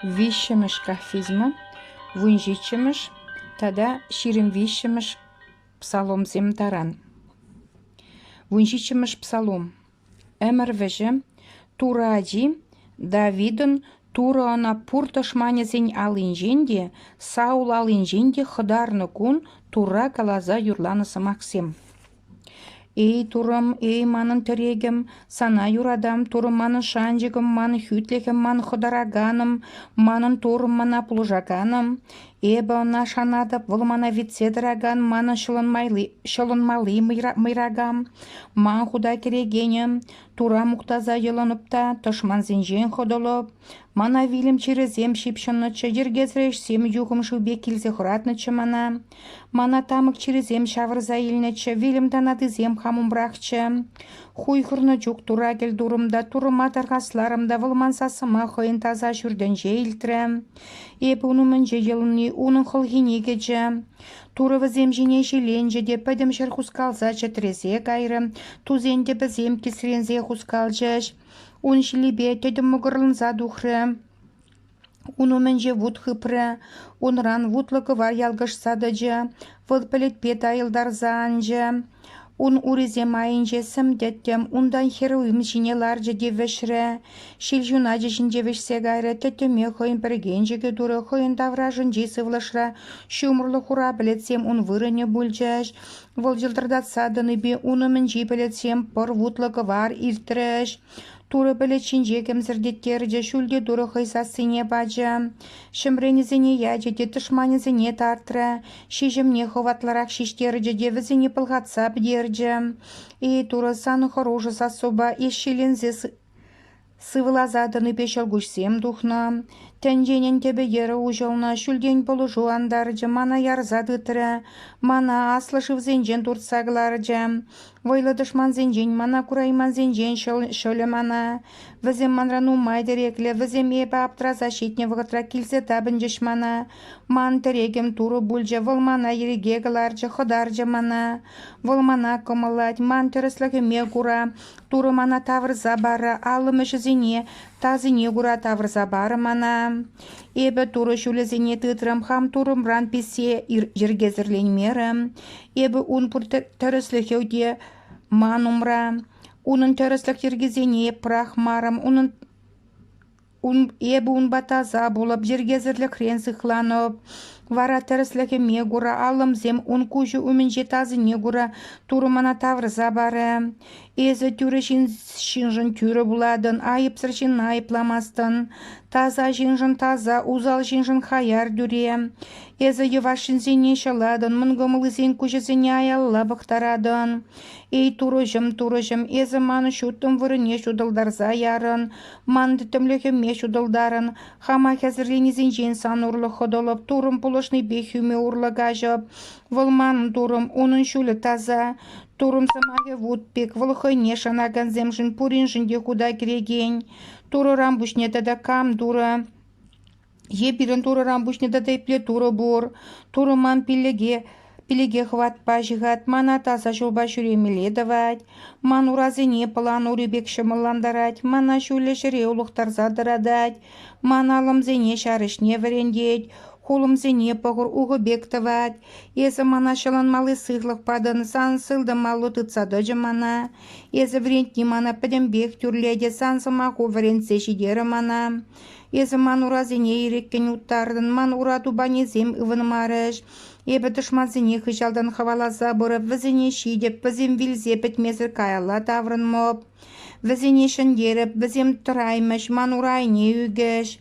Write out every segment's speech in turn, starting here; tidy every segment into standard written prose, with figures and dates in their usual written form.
вещимыш кафизма, вунжичимыш, тада ширим вещимыш псалом зем таран. Вунжичимыш псалом. Эмер веже, туради, Давидын тура ана пурташ манезень алинженде, Саул алинженде хыдарны кун тура калаза юрланысы Максим. Эй турым, эй манын тірегім, сана юрадам, турым манын шанжығым, манын хүтлегім, манын хыдараганым, манын турым мана плужаганым, эбі она шанадып, выл мана витседіраган, манын шылынмалы мыйрагам, ман худа керегенім, тура мұқтаза елыныпта, тышман зенжен ходылып, мана вилім черезем шипшыннычы, ергезіреш сем юғым шылбе келзе хыратнычы мана тамық черезем шавырза елнычы, вилім танадызем хамымбрақчы, хуй хырны жүк тура кел дұрымда, турыма тарғасларымда, вылман сасыма хойын таза жүрден жейлтірі, еп ұнымын же елыны, оның қылғіне кечі, туры візем жіне желенже де, пәдім жыр хускалза чатырезе кайры, тузенде бізем кесірензе хускалжыш, он шилебе тедім мұғырлынза дұхры, Унумен же вуд хыпры, унран вутлыкы var ялгыш садыжы, выл пет айылдар заанжы. Un урезем айынже сымдеттем, ундан херуым жіне ларжы девешрі. Шил жунажы жінже вешсе гайры, теттеме хойын піргенжігі дұры, хойын давражын жесі влышра. Шумырлы хура білетсем, un вырыне бүлжаш. Выл жылдырдат садыны бе, унумен жи білетсем, пыр вутлыкы var иртіріш. Туры білетшін жекем зірдеттерді, шүлде дұры қайсасыне бажы. Шымренізіне яжеде, тышманезіне тартыры. Шижімне ховатларақ шиштерді, девізіне пылғатса бдерді. И туры саны хорожы сасоба, ешшелензе сывылазадыны пешел гүшсем духна. Тәнженен тебе ері ұжылна, шүлден полу жуандаржы, мана ярзады түрі, мана аслы шывзенжен туртсағыларжы. Войлы дышман зенжен, мана курайман зенжен шөлі мана. Візем манрану майдыреклі, візем ебі аптраза шетне вғытра келсе табын жышмана. Ман тірегім туры бүлжі, выл мана ерегеғыларжы, хыдаржы мана. Выл мана кымылад, ман түріслігі ме кура, туры мана тавырза бары, алым ішізіне, тазыне кура тавырза бары мана. Эбі туры шүлізіне тытрым, хам турым ран песе жергезірленмерім. Эбі ұн пұр түріслігі ман умра. Унын түріслік ергезіне прахмарым, эбі ұн батаза болып, жергезірлік рен сықланып. Вара тәріслігі ме ғура, алым зем ұн күші үмін жетазы не ғура, турымана таврыза бары. Эзі түрі шинжын түрі бұладын, айыпсыр шын айыпламастын. Таза шинжын таза, узал шинжын хаяр дүре. Эзі евашын зене шаладын, мұнгымылы зен күшізіне аялла бұқтарадын. Эй турыжым, эзі маны шуттым вырыне шудылдарза ярын, манды түмлігі ме шудылдарын, хама хәзірленізен жен сан ұрлы қыдылып, турым пұлышны бейхюме ұрлы ғажып, вылманын турым, оның шулі таза, турым самағы вудпек, вылхыне шанаган земжін пурин жінде худа кереген, туры рамбушне дада кам дуры, ебірін туры рамбушне дада ипле туры бұр, турыман пилеге хватпа жығат, мана таза жолба жүремеле давать, ман уразыне пылан уребек шымыландарать, мана шулі жіре ұлықтарза дырадать, ман алымзене шарышне вірендеть, холымзене пығыр уғы бек давать, езі мана шылынмалы сығлық падын, сан сылды малы тұтсады жымана, езі врентні мана пәдімбек түрледі, сан сымақу врентсе жидері мана, езі ман уразыне ереккен ұттардын, ман ураду банезем ұвынмарыш, Ебі дұшманзіне хыжалдан хавалаза бұрып, візіне шидеп, візем вилзе бітмезір каялла таврын моп. Візіне шындеріп, візем тұраймыш, ман урайне үгіш.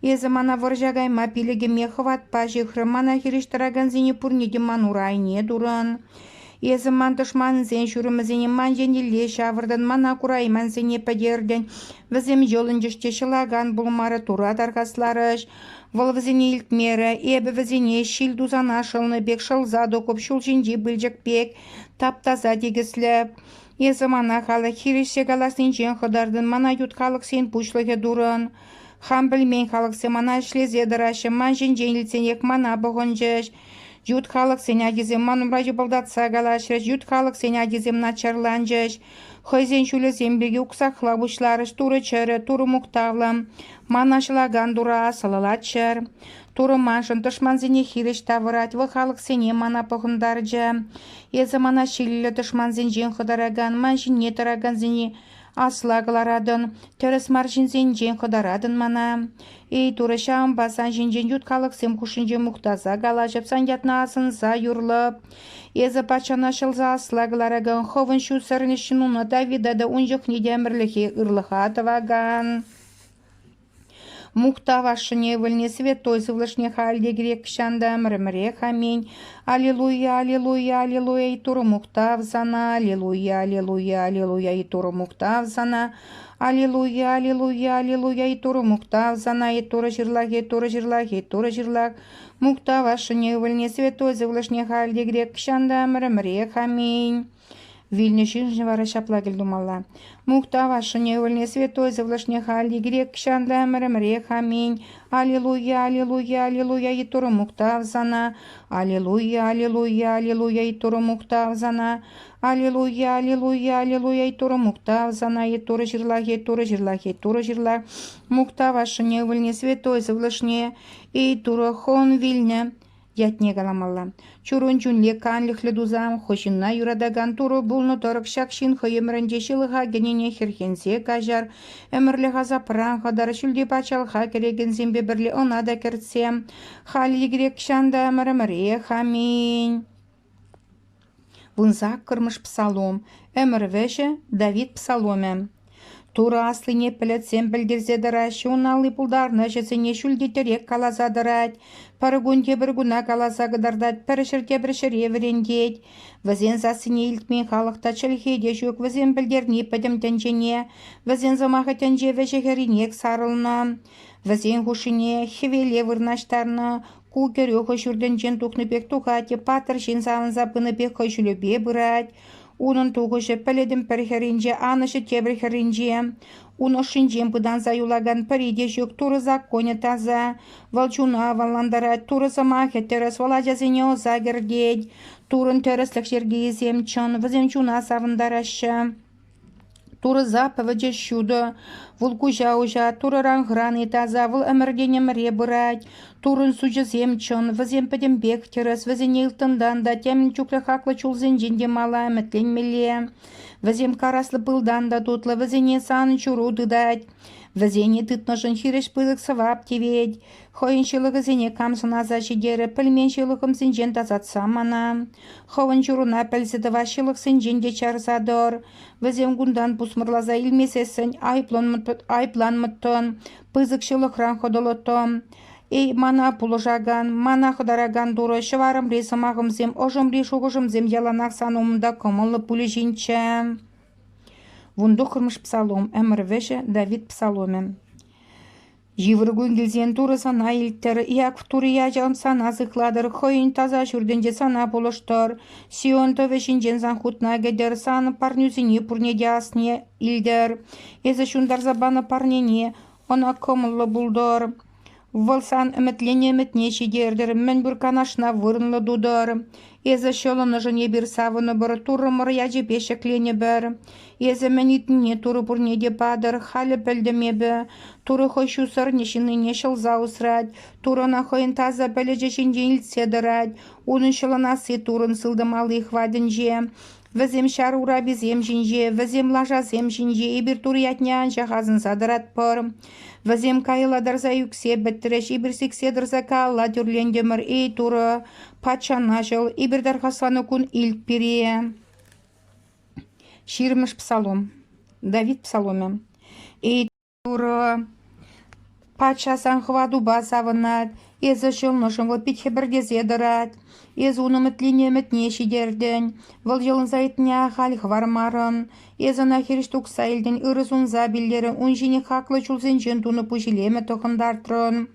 Езі мана выржагайма пилігіме хватпа жихры, мана хириштараган зіне пурнеде ман урайне дұрын. Езі ман дұшманзен жүрімізіне ман жеңеле шавырдын, мана курайман зіне падерден. Візем жолын жүште шылаган бұлмары тура дарғасларыш. Выл візіне илтмері, ебі візіне шил дузана шылны бек шылза докып шул жинде білжік бек, таптаза дегісліп. Езі мана халық хирішсе галасын жен қыдардын, мана ют халық сен пушлығы дұрын. Хам білмен халық се мана шлезе дырашы, ман жен жеңілсенек мана бұғын жеш. Жут халық сенягизем манумражи балдатса галашреш, жут халық сенягизем начарланжеш. Хойзен шуле зембеге уксахла бушларыш, туры чыры, туры муктавлам, манашлаган дура салалатчыр. Туры маншын тышманзене хиреш тавырать, выл халық сене мана похындаржа. Езі мана шилілі тышманзен жен хыдараган, маншын не тараган зене аслагларадын, терес маршын зен жен хыдарадын мана. Эй, туры шам басан жен ют халық сем хушынже муктаза галажып, санятна асынса юрлып. Езі пачана шылза аслаглараган, ховын шу сырнышын уны Давидада унжық недемірліхе ырлыха атываган. Мухтавашыне выльне святой Всевышний хальде грек шанда мрмре хамень. Аллилуйя, аллилуйя, аллилуйя, и туру мухтав зана. Аллилуйя, аллилуйя, аллилуйя, и туру мухтав зана. Аллилуйя, аллилуйя, аллилуйя, и туру мухтав зана. И туру жирлах, и туру жирлах, и туру жирлах. Мухтавашыне выльне святой Всевышний хальде грек шанда мрмре хамень. Вильня шинжневара шаплагель думала. Мухтавашыне выльне святой Всевышний хальде грек шанда мрмре хамень. Аллилуйя, аллилуйя, аллилуйя, и туру мухтав зана. Аллилуйя, аллилуйя, аллилуйя, и туру мухтав зана. Аллилуйя, аллилуйя, аллилуйя, и туру мухтав зана. И туру жирлах, и туру жирлах, и туру жирлах. Мухтавашыне выльне святой Всевышний, и туру хон вильня. Ятне галамалла. Чурун чунле канлихле дузам, хошинна юрадаган туру булну торок шакшин хоемренде шилыха генене херхенсе кажар, эмрле газа пранха дар шүлде пачалха кереген зембе бірле онада кертсем, хали грек шанда мрмре хамин. Вунзак кырмыш псалом, эмрвеше Давид псаломе. Тура аслыне пілетсем білдерзе дыраш, уналы пулдарны жесіне шүлде терек калаза дырать, парыгунде бір гуна калаза гыдардать, пірішірде бір шыре вірендет. Візен засыне илтмен халықта чылхеде жүк, візен білдерне пәдім тәнжене, візен замағы тәнже вәжігерінек сарылна, візен хушыне хевеле вырнаштарны, ку кереғы жүрден жен тұқны бек тұқаты, патыр жен залын запыны бек көшілі бұрать. Унын туғышы піледім пірхерінже, анышы тебірхерінже. Уны шинжем бұдан заюлаган піреде жүк, туры законе таза. Валчуна валандарат, туры замахе терес, валадязыне оза гердет. Турын теріслік жерге езем чын, візем чуна савындарашы. Туры запывыжы шуды, вұл кужа-ужа, туры раңғраны таза, вұл әмірдене міре бұрать. Турын сужы земчон, візем пәдім бек терес, візен елтындан да, темін чуклы хақлы чулзен женде мала әмітленмеле. Візем караслы пылдан да тутлы, візене сан чуру дыдать. Візене тытнышын хиреш пылық сывап тевет. Хойыншылығы зене камсын аза жедері, пілменшілығым сенжен тазатса мана. Ховын чуруна пәлсіді вашылық сенженде чарзадыр. Візем гундан пусмырлаза илмесесін айпланмыттын, пызықшылық ран ходылыттым. Эй, мана пулыжаган, мана хыдараган дуры, шыварым ресымағым зем, ожым решуғыжым зем яланақ санумында кымылы пулі жинче. Вунду кырмыш псалом, әмірвеше Давид псаломе. Живыргун келзен туры сана илттер, як в туры яжан сана зықладыр, хойын таза жүрденде сана полыштыр, сион төвешінжен зан хутна гедер, саны парнюзіне пурнеде асне илдер, езі шундар забаны парнене, она кымылы булдыр. Вылсан үмітлене үмітне шедердір, мен бір канашна вырынлы дудыр. Езі шылыны жыне бір савыны бір, туры мұря жепе шеклене бір. Езі мәнетіне туры бұрнеде падыр, халі білдіме бі. Туры хойшу сыр нешініне шылза ұсырад. Турына хойын таза білі жешінде илтседірад. Оның шылынасы турын сылдымалы хвадын же. Візем шар ура безем жинже, візем лажа зем жинже, ебір туры ятнян жағазын садырат пыр. Візем кайыладыр за юксе біттіреш, ебір секседір за калла дүрлендемір, ей туры патшана жыл, ебір дархасаны күн илт пере. Ширмыш псалом. Давид псаломе. Ей туры патшасан хваду басавынат, езі жылнышын выл питхе бірдезе дырат. Ез уны мүтлене мүтне шедерден, выл жылын зайтыня хал хвармарын, езі нахеріш тұқса елден ұрызун забиллерін, ұн жіне хақлы чулзен жен туны пұшилеме тұқындартырын.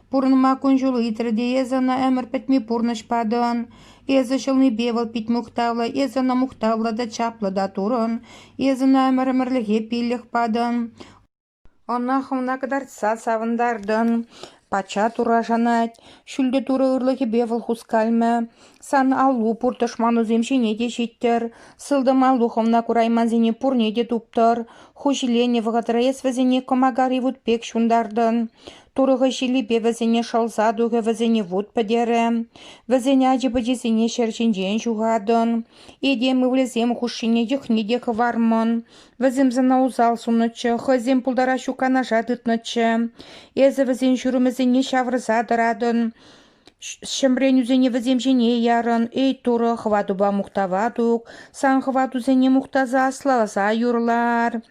Пұрныма күн жылы итірде, езіна әмір пәтме пұрнышпадын, езі жылны бевіл пит мұқтавлы, езіна мұқтавлы да чаплы да тұрын, езіна әмір әмірліге пиллік падын. Она хымна кадарца савындардын, Пача тура жанать, шүлде тура ырлыхи бевыл хускальме, сан аллу пуртышману земшине де життер, сылдым аллуховна курайманзине пурне де туптар, хужилене вғатрес вазине комагари вуд пек шундардын, турығы жили бевазине шалза дуғы вазине вуд падере, вазине аджи бадизине шерчинжен жуғадын, едем влезем хушине дюхне де хвармон, вазим занаузал сунычы, хазим пулдара шукана жадытнычы, езі вазин жүрімізіне шаврыза дырадын, шымрен үзене ваземжене ярын, эй туры хвадуба мухтавадук, сан хвадузене мухтаза аслаза юрлар.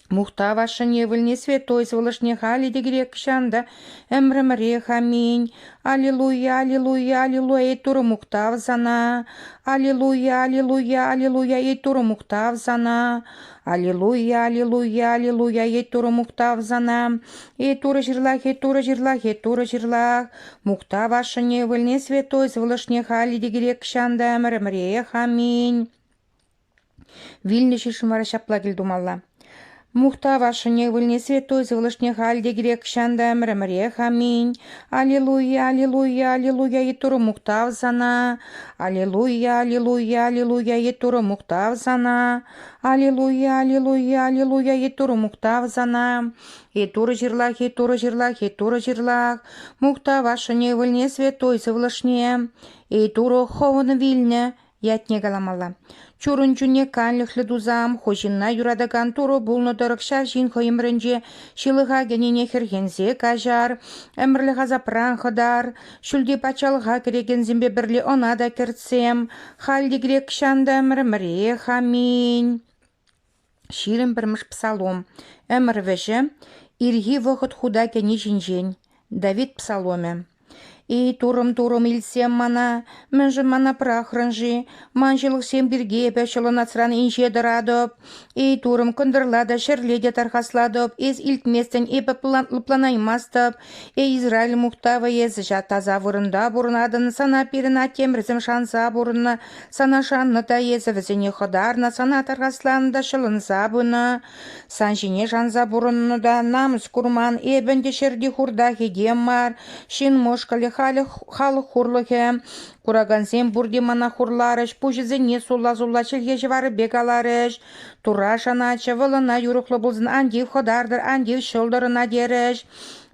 Мухтава шыневыльне святой сволошне хали де грек шанда, эмрэмре хаминь, аллилуйя, аллилуйя, аллилуйя, эй туры мухтав зана, аллилуйя, аллилуйя, аллилуйя, эй туры мухтав зана, аллилуйя, аллилуйя, аллилуйя, ей туры мухтав зана, ей туры жирлах, ей туры жирлах, ей туры жирлах, мухтава шыневыльне святой сволошне хали де грек шанда, эмрэмре хаминь. Вильне шишмара шаплагил думалла. Мухтава шыневыльне святой сволошне хальде грек шанда мрэмре хаминь. Аллилуйя, аллилуйя, аллилуйя, ей туры мухтав зана. Аллилуйя, аллилуйя, аллилуйя, ей туры мухтав зана. Аллилуйя, аллилуйя, аллилуйя, ей туры мухтав зана. Ей туры жирлах, ей туры жирлах, ей туры жирлах. Мухтава шыневыльне святой сволошне. Ей туры ховын вильне. Ятне галамалла. Чурын чуне канлыхлы дузам, хожинна юрадаган туру булны дырыкшар жин хойымрынже, шилыға генене хергензе кажар, әмірліға запран ходар, шүлде пачалға кереген зембе бірлі она да керцем, халди грек шанда әмірміре хаминь. Ширим бірміш псалом. Әмір вәжі, ирги вғыт худа кені жинжен. Давид псаломе. И турым-турым илсем мана, мәнжі мана прахрынжи, манжылық сем бірге бәшілі нацран инже дырадып, и турым күндірлады, шерледе тархасладып, ез илтместен епі планаймастып, Израиль мұқтавы езі жат таза вырында бұрынадын, сана періна темірзім шанса бұрыны, сана шанны да езі візіне қыдарна, сана тархасланды шылынса бұны, сан жіне жанса бұрынны да намыз күрман, ебінде шерді хурда хедем мар, шин мошкалі халық хурлығы, курагансем бурди мана хурларыш, пужызыне сула-зула чілге жывары бегаларыш, тура шаначы вылына юрықлы бұлзын андив ходардыр, андив шылдырына деріш,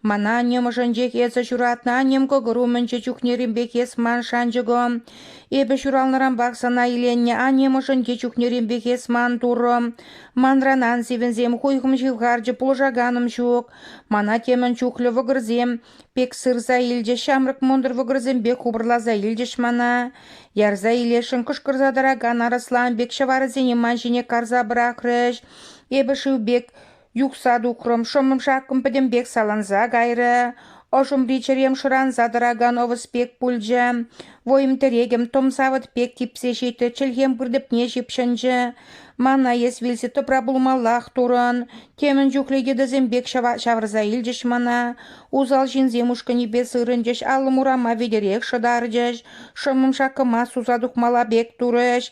мана немышын жек есі жүратна, нем көгіру мінчі чүкнерін бекес ман шанжығым, ебі шуралныран бақсана иленне, немышын ке чүкнерін бекес ман турым, манранан севензем хуйхым жывғаржы пұлжаганым жүк, мана темін чүклі вғырзем, пек сырза илже шамрық мұндыр вғырзем бек хубырлаза илжеш мана, ярза илешін күшкірзадараган арыслан бек шавары зене манжине карза бірақрыш, ебі шывбек юқсаду құрым, шомым шақым підім бек саланза гайры, ошым ричерем шыран задыраган овыз пек пульжы, войым терегем томсавыт пек кипсе жейті, чілгем бүрдіп не жепшінжі, мана ес вилсе топра бұлмалақ турын, темін жүклеге дізім бек шавырза илжіш мана, узал жинзем ұшқыны бес ырынжыш, алы мурама ведерек шыдаржыш, шомым шақыма сузадық мала бек турыш,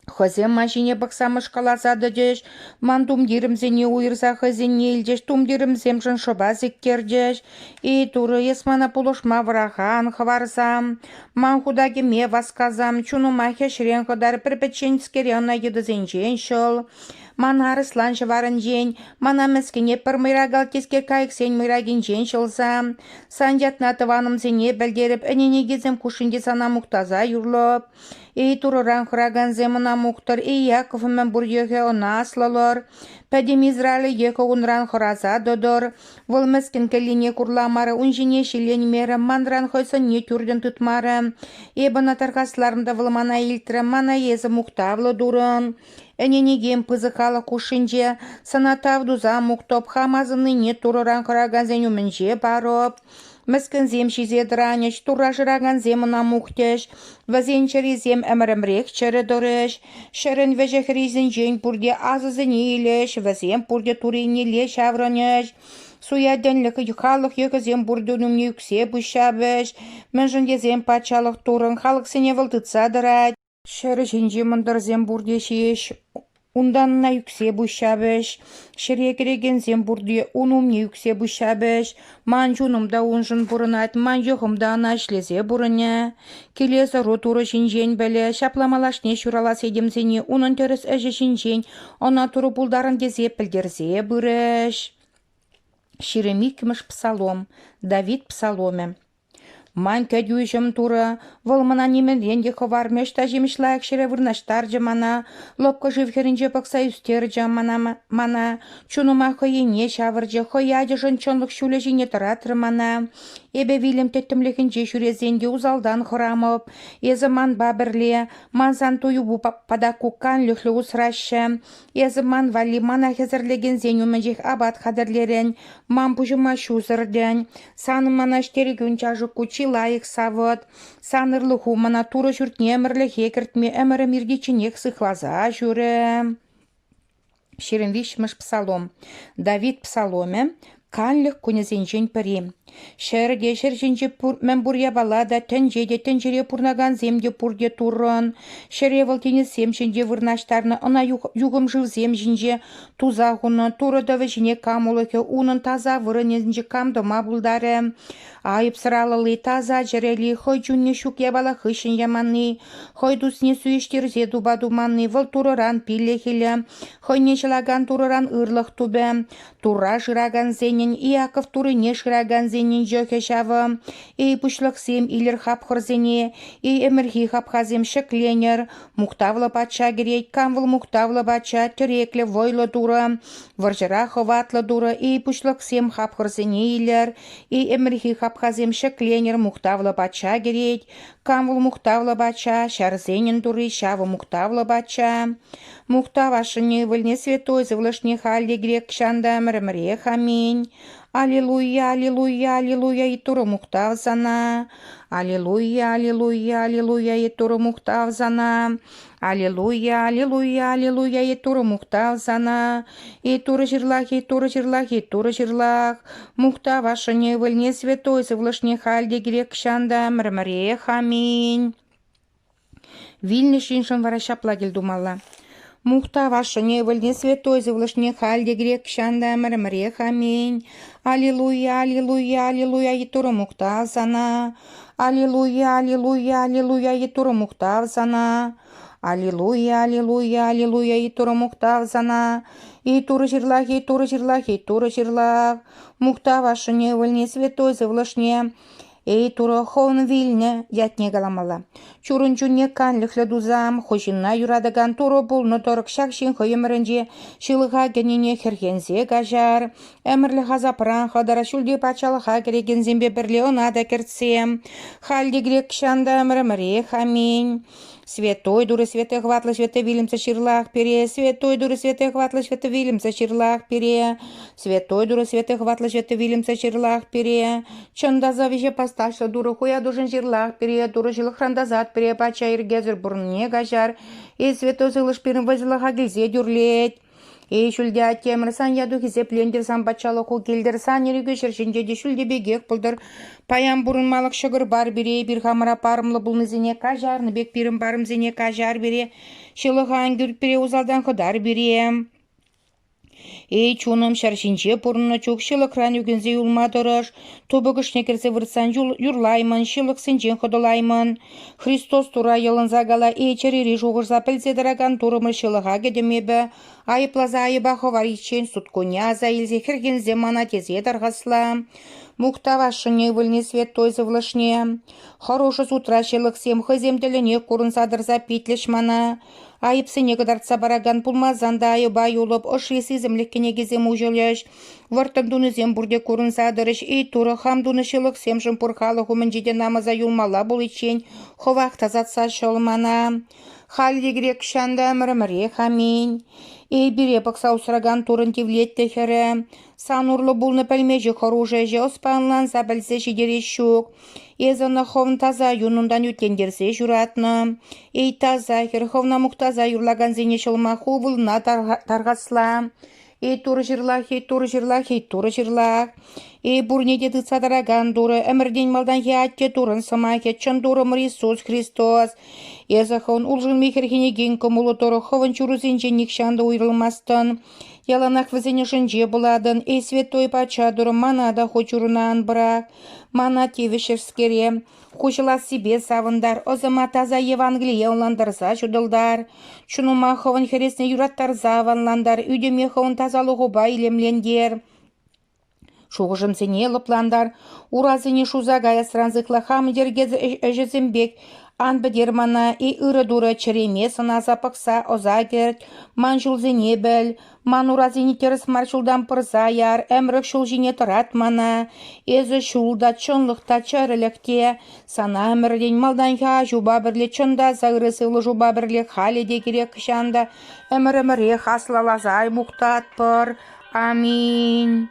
хозем машине бақсамыш қаласады деш, ман тумдирімзене уйырса хозене илдеш, тумдирімзем жын шоба зеккердеш, и туры есмана пулышма врахан хварсам, ман худаге ме васказам, чуну махе шрен ходар перпеченскерена едізенжен шыл, ман арыслан жыварын жен, мана мәскене пір мирагал теске кайықсен мирагин жен шылсам, санжатна тыванымзене бәлдеріп, әненегезем кушынде сана мұқтаза юрлып, ей турыран хыраган земына мұқтыр, ей Яковымен бұр еге она аслалар, пәдем Израилі еге ұнран хыраза додыр, выл мәскен кәліне күрламары, ұнжене шелен мері, манран хойсын не түрден тұтмары, ебіна тарқасларымда вылмана илтірі, мана езі мұқтавлы дұрын, әненегем пызықалы кушынже, санатавдуза мұқтоп, хамазыны не турыран хыраган зенюмінже барып, мәскін зем шизедіраныш, тура жыраган земына мұқтеш, вазенчері зем әмірімрек чәрі дұрыш, шәрін вәжіхризін жен бұрде азызыне елеш, вазем бұрде туринеле шавраныш, суяденлікі юхалық екі зем бұрды үнімне үксе бұшабыш, мәнжінде зем патшалық турын, халық сене вылтыца дырад, шәрі женже мұндар зем бұрде шеш, унданна юксе бушабыш. Шире керегензем бурде унумне юксе бушабыш. Ман жунумда унжын бурынат, ман жоғымда ана шлезе бурыне. Келесі ротуры жинжен бәлі, шапламалашне шуралас едемзене, унын теріс әжі жинжен, она туры булдарын дезе пілдерзе бұрыш. Ширемикмыш псалом, Давид псаломе. Ман кәдюжым туры, вылмана неменренде ховармеш тажимшлайық шире вырнаштар жамана, лопка живхерінже пақса үстер жамана, чунума хойене шавыржы, хойяды жынчонлық шулі жіне тұратыр мана. Эбе вилім теттімлігінже жүрезенде узалдан хырамып, езі ман бабірле, манзан тойу бұ падакуккан лүхлі ұсырашы, езі ман вали мана хезірлеген зенюмінжек абат қадырлерін, ман бұжыма шузырден, саны мана штерегін чажы кучи лайық савыд, санырлығы мана туры жүртне әмірлі хекіртме әмірі мирдечінек сықлаза жүрі. Шерін вишмыш псалом. Давид псаломе. Канлық күнезенжен пірі. Шәрде шәрженже мән бұря балада тәнжеде тәнжере пұрнаған земде пұрде тұрын. Шәре валтені семшенде вырнаштарны ына юғым жыл земженже тузағыны тұрыдавы жіне камулықы унын таза вырынезінже камдыма бұлдары. Айып сыралылы таза жәрелі хой жүнне шук ябала хышын яманны. Хой дусне сүйіштерзе дубадуманны выл тұрыран пиллехілі. Хой нешілаган тұрыран ырлық тубе. Тура жыраган зенен, Иаков турыне жыраган зенен жөке шавы. Ей пұшлықсем илер хапхыр зене, ей әмірхи хапхазем шекленер. Мұқтавлы патша керейт, камвыл мұқтавлы патша, түреклі войлы туры. Варжыра ховатлы туры, ей пұшлықсем хапхыр зене илер. Ей әмірхи хапхазем шекленер, мұқтавлы патша керейт, камвыл мұқтавлы патша, шарзенен туры, шавы мұқтавлы патша. Мұқтавашыне вылне святой завлышне халде грек шанда мірмірех, аминь. Аллилуйя, аллилуйя, аллилуйя, и туры мұқтав зана. Аллилуйя, аллилуйя, аллилуйя, и туры мұқтав зана. Аллилуйя, аллилуйя, аллилуйя, и туры мұқтав зана. И туры жырлах, и туры жырлах, и туры жырлах. Мұқтавашыне вылне святой завлышне халде грек шанда мірмірех, аминь. Вильны шиншын вара шаплагел думала. Мұқтавашыне вылне святой завлышне халде грек шанда мірмірех, аминь. Аллилуйя, аллилуйя, аллилуйя, и туры мұқтав зана. Аллилуйя, аллилуйя, аллилуйя, и туры мұқтав зана. Аллилуйя, аллилуйя, аллилуйя, и туры мұқтав зана. И туры жырлах, и туры жырлах, и туры жырлах. Мұқтавашыне вылне святой завлышне. Ей туры хоун вильне ятне галамала. Чурын жүнне канлықлы дузам, хожинна юрадаган туры бұлны торық шақшын хойымырынже шылыға генене хергензе гажар. Әмірлі хазапыран қадара шүлде пачалыға керегензембе бірле онада кертсем. Халде грек шанда мірмірех, аминь. Святой дуры святой хватлы святой вилимца ширлах пере, святой дуры святой хватлы святой вилимца ширлах пере, святой дуры святой хватлы святой вилимца ширлах пере, чанда завиже посташла дуры хуя дужен ширлах пере, дуры жил храндазат пере, пача иргезер бурне гажар, и святой зылыш пирым возилаха гильзе дюрлеть. Ей шүлде аттемір сан яду хизе плендер сан бачалы ку келдер сан ерігі шыршынже де шүлде бегек бұлдыр. Паян бұрын малық шығыр бар бере, бір хамыра парымлы бұлны зене кажарны бек бірім барым зене кажар бере, шылыған күрт бере узалдан құдар бере. Ей чуным шаршинче пұрынны чук шылық ран үгінзе юлмадырыш, тобығышне керсе вырсан юрлаймын, шылық сенчен құдылаймын. Христос тура елын загала, ей чарери жоғырза пілседіраган турымы шылыға кедемебі, айыплаза айыба ховаричен суткуня заилзе хергензе мана тезе дарғасла. Мұқтавашыне вылне святой завлышне, хорошы сутра шылық сем хыземділіне курын садырза петлеш мана. Айыпсыне кыдартса бараган пулмазанда айыба юлып, ұшы сезімлік кенегезем ұжылыш. Вартын дунызем бұрде көрін садырыш, ей туры хам дунышылық семшін пұрқалы хумынжеде намаза юлмала бұл ичен, ховақ тазатса шылмана. Халде грек шанда мірмірех, аминь. Ей бире пақса ұсыраган турын тевлетті хірі. Сан урлы бұлны пәлмежі хоружы же оспанлан забілсе шедері шук. Езаны ховн таза юнундан үтлендерсе жүратны. Ей таза хір ховна мұқтаза юрлаган зене шылма хувылына тарғасла. тур тур жырлах. Бурнеде тыцадараган дуры, әмірден малдан хиатте турын самахе, чын дурым Иисус Христос. Езахон улжын мехерхене ген комулы торы ховын чурузенже никшанды уйрылмастын. Яланах візіне жынже бұладын, святой пача дуры манада хочурынан брак. Мана тевішевскере, хучыла себе савындар, озыма таза Евангелие онландырса чудылдар. Чунума ховын хересне юраттар заванландар, үдеме ховын тазалығы байлемлендер. Шуғыжым сене лыпландар, уразыне шузагая сранзықла хамдергез әжізімбек, ан бідермана ыры-дуры череме сына запықса озагерт, ман жулзене біл, ман уразыне теріс маршулдан пырзаяр, әмрік шулжине тұратмана, езі шулда чонлықта чарылікте, сана әмірден малданға жуба бірле чонда, зағырысылы жуба бірле халеде керек кішанда, әмір-әміре хаслалазай мұқтат пыр. Аминь.